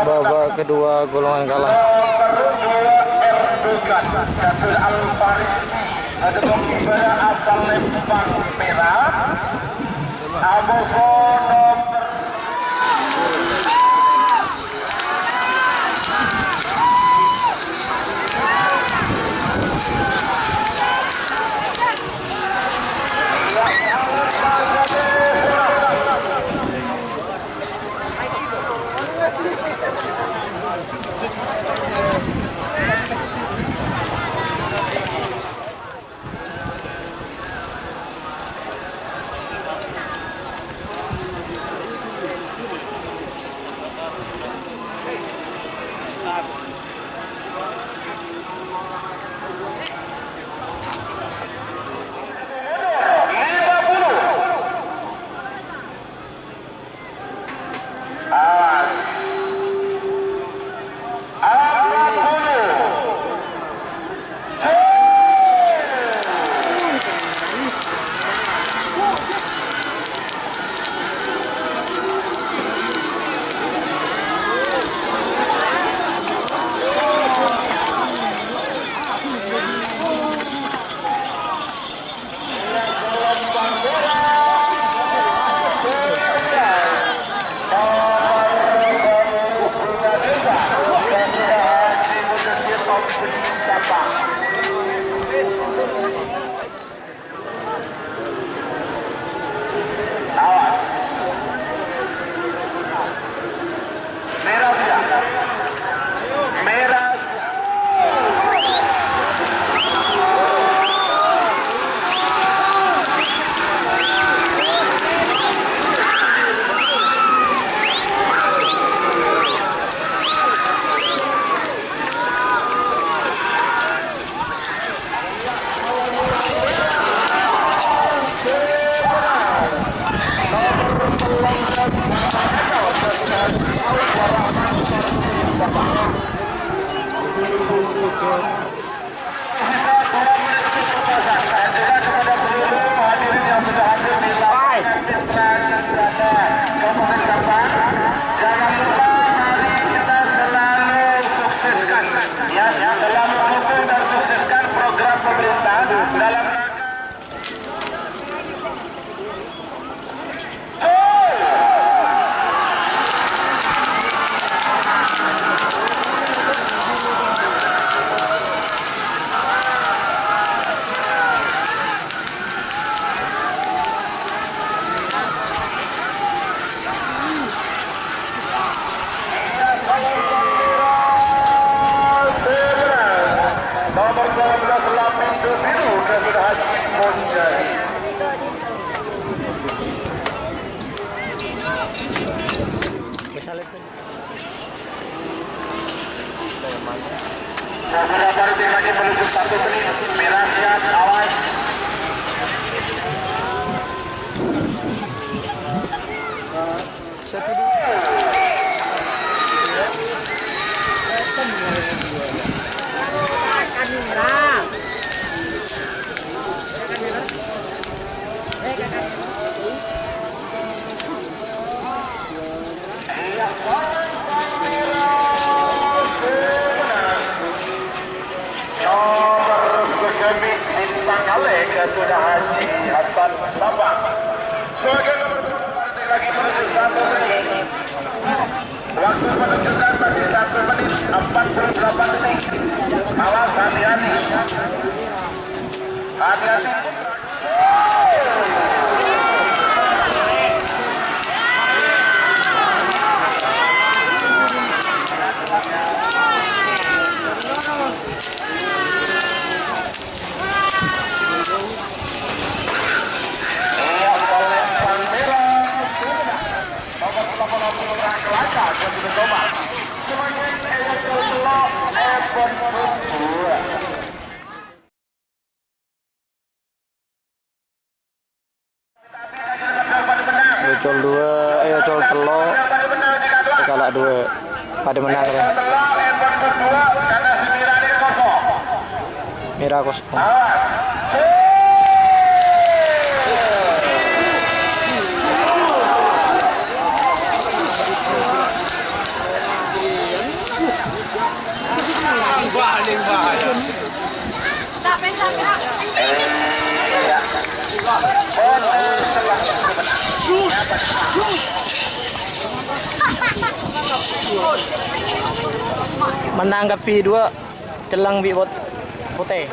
Babak kedua golongan kalah. Jadul Al-Farisi ada kiper asal Lempang merah. Aboso lagi menuju 1 menit. Merah siap, awas. Satu dua. Sudah Haji Hasan Sabah sebagai lagi menuju 1 menit. Waktu menunjukkan masih 1 menit 48 detik. Awas, hati-hati. Hati-hati. Ocol 2, ocol telo kalah 2 pada menang kan. Merah kosong. Paling bahaya. Menanggapi dua celang bibot putih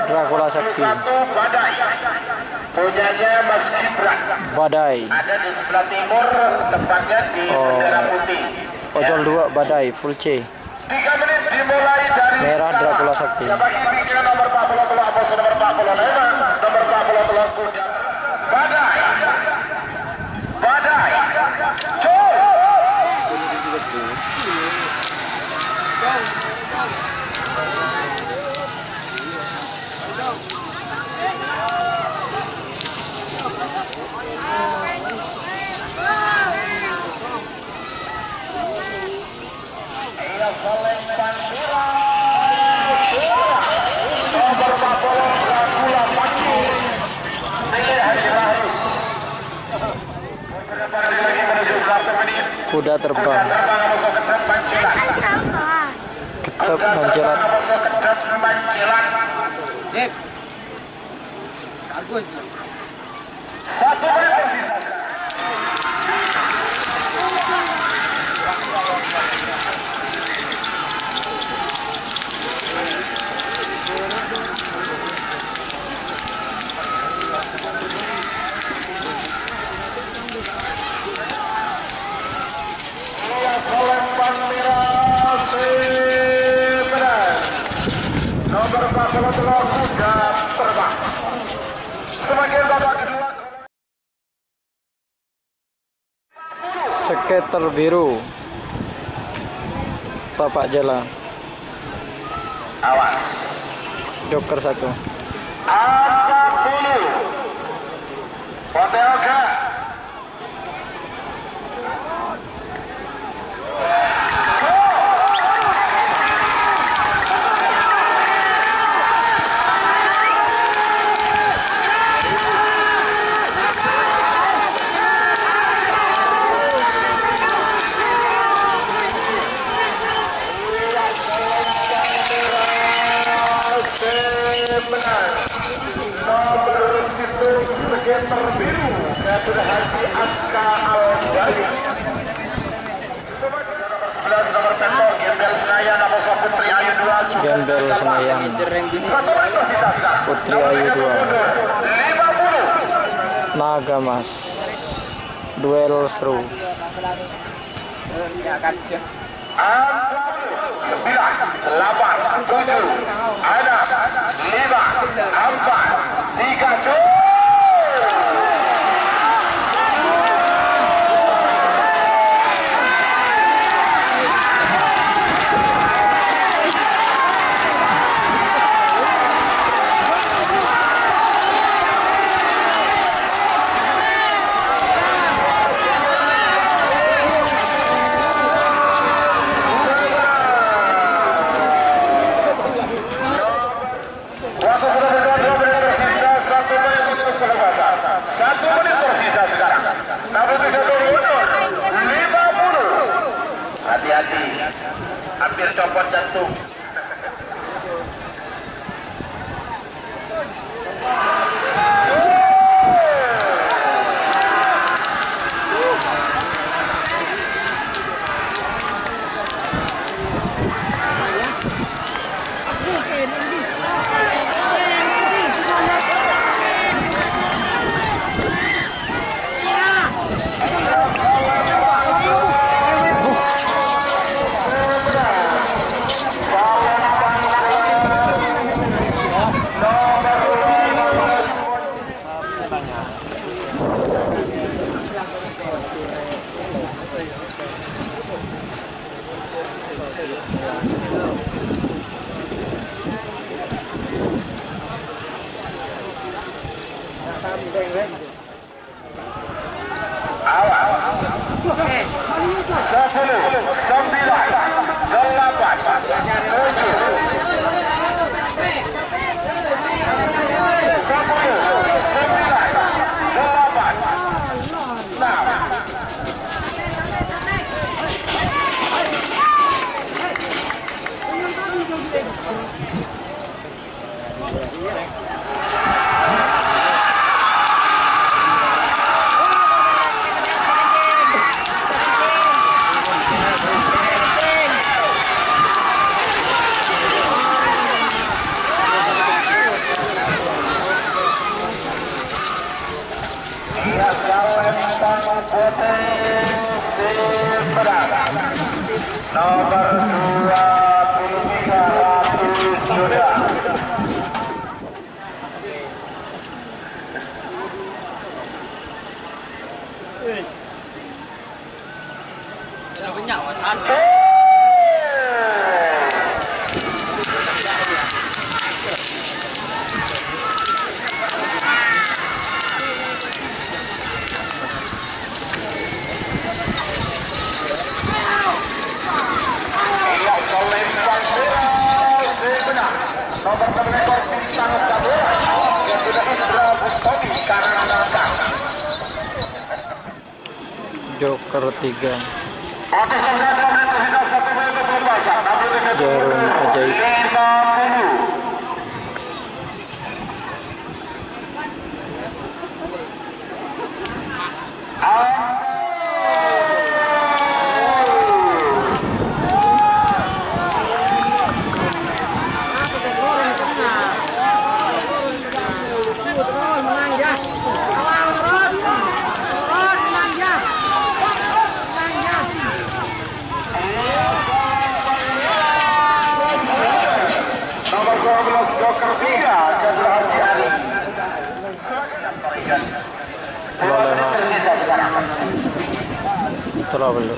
Dracula Sakti. Satu Badai punyanya Mas Gibran. Badai. Ada di sebelah timur, tepatnya di bendera putih. Ojol 2 Badai full C. 3 menit dimulai dari Merah Dracula Sakti. Bagi pikiran nomor 40 Apos nomor 45, nomor 40 Kuda. Badai. Badai. Col. Kuda terbang. Kecap Manjelat. Satu menit tersisa. Nomor 40 Kuda terbang. Semakin babak kedua. Skater biru. Tapak Jala. Awas. Joker 1. 40. Hotel K. Skater biru Kader Haji Aska Al-Bali. Nomor 11 nomor Peto Gembel Senayan nomor Putri Ayu 2. Gembel Senayan. 1 menit tersisa sekarang. Putri Ayu 2. 50. Naga Mas. Duel seru. 9, 8, 7, 6, 5, 4, 3, go! Waktu sudah berjalan 2 menit tersisa, 1 menit untuk pelepasan. 1 menit tersisa sekarang. Namun bisa mundur. 50. Hati-hati. Hampir copot jantung. Awas. 10, 9, 8, 7, 6. nomor 23 Ratu Juda. Ada banyak watan. Nomor terlekor bintang Sabura yang sudah Isra Bustami Karangnaka. Joker 3. Atas langkah menit tersisa 1 menit untuk pembahasan. Jarum ajaib. 50. Nomor 12 Joker 3 Jadul Haji Ali. Bola Tersisa sekarang. terlalu.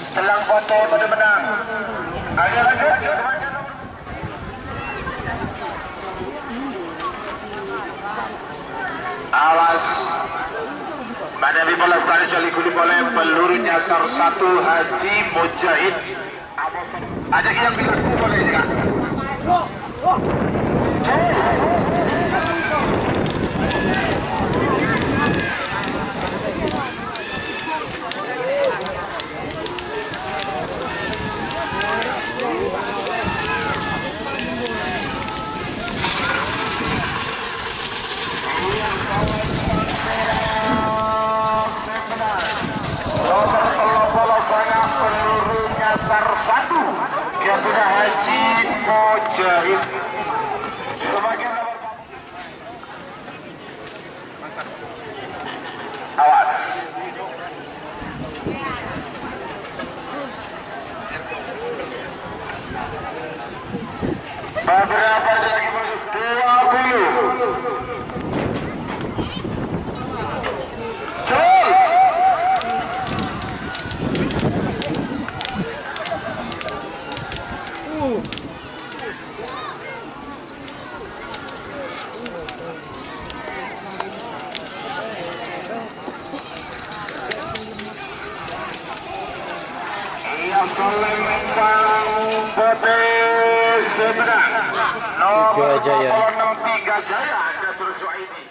Selang foto pada menang. Ayo lanjut. Awas. Manabi bola lestari sekali kulip oleh peluru nyasar 1 Haji Mujahid. Ajak yang bilaku boleh juga. Nyasar 1 yaitu Haji Mujahid. Sebagai nomor awas. Beberapa lagi bagus 20. Nomor 63 Jaya Datul Suaidi.